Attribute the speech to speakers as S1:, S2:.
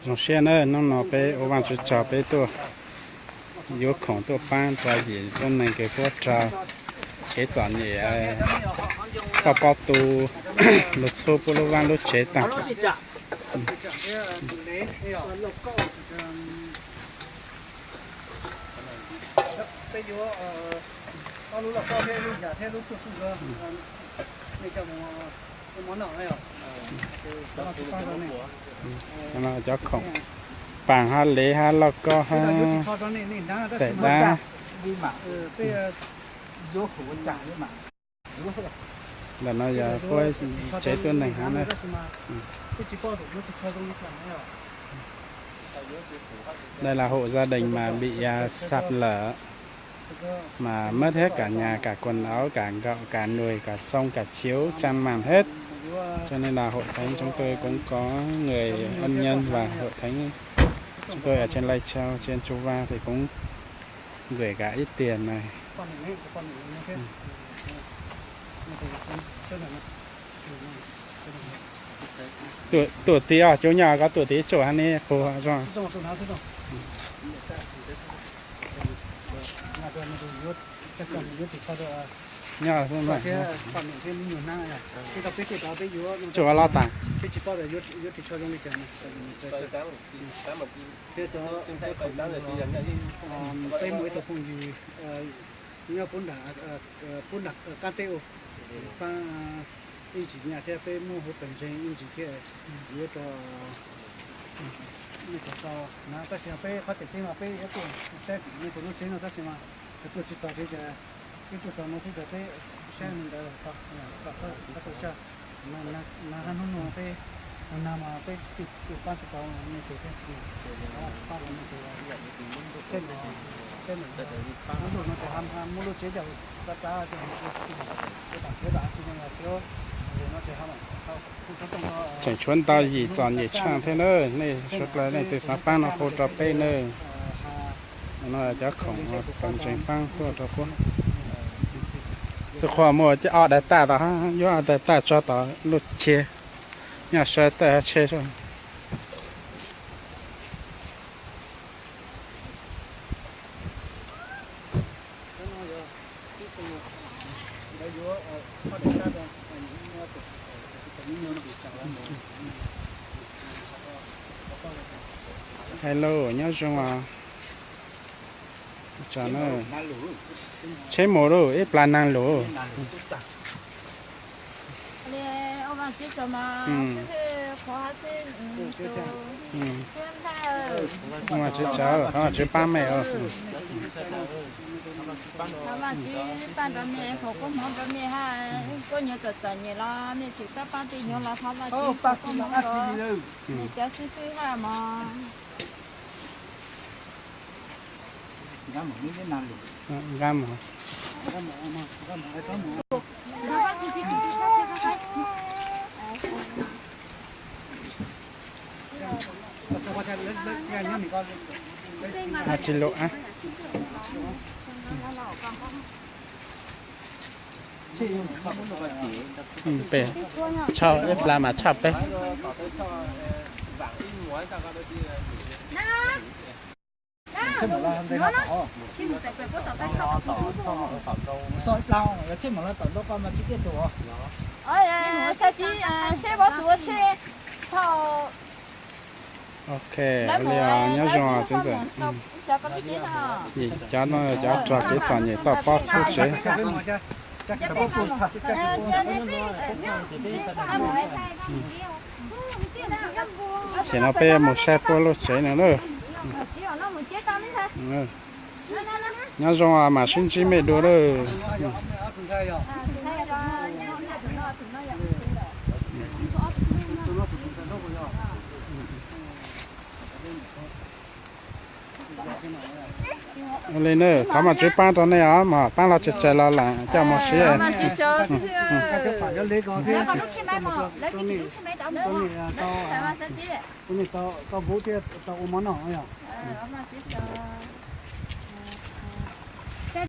S1: trong xe nó bé ô van chụp chụp bé tua yếu khổng tua pan tua gì trong này cái phố trà cái chọn gì bao bao tu lột xô bô lô van lột chế ta nó cho khổng bảng ha lê ha lọc co ha tệ đa là nó giờ coi chế tuần này ha này đây là hộ gia đình mà bị sạt lở mà mất hết cả nhà cả quần áo cả gạo cả nồi cả xông cả chiếu chăn màn hết, cho nên là hội thánh chúng tôi cũng có người ân nhân và hội thánh chúng tôi ở trên Lai Châu trên Chu Va thì cũng gửi cả ít tiền này. Tuổi tí à, chỗ nhà có tuổi tí chỗ anh ấy phù hợp rồi. Nhà xong rồi. Chỗ lo tàng.
S2: 一几年在被幕后本身一几天有着那个到那个些被他这边嘛被一个山那个路真了这些嘛，就知道这个，就到那这个被山的那个下，那弄被那么被就搬到那这边去，然后搬到那个真的，那路那个他木路街角，大家就打这个就。
S1: Chẳng chuẩn tao gì chọn gì chăng thế nữa này suốt lại này từ sáng pan nó khô trà pe nữa nó là chắc khổng tầm chành pan khô trà phun sự khoa mua chứ ở đại ta đó ha do ở đại ta cho tao lột chia nhà xe ta chia rồi hello nhớ chung à cho nó chế mồ rồi ít plan năng lỗ mà chế cháu họ chế ba mẹ rồi
S3: mà chứ ban đầu mẹ họ có món đầu mẹ ha có nhiều tờ nhiều lo mẹ chỉ có ban thì nhiều lo thôi là chỉ có món đó mẹ cháu xí ha mà
S1: gam hả? Chỉ lộ á. Bé, chào em làm mà chào bé.
S2: soi plau nó chết mà nó tận đâu con mà chỉ biết rồi.
S3: Sao chỉ xe bỏ tụi xe thầu.
S1: Ok, nhớ rồi chính xác. Gì cho nó cho trò cái trò này tao bắt chút chứ. Sẽ nó bé một xe phố lốt chế nữa. Nhớ rồi mà xin chỉ mẹ đồ đó. lên nữa, có mà chơi pan này á mà pan là chơi là cho một xí.
S2: Tao bố kia tao ôm món nọ nhỉ?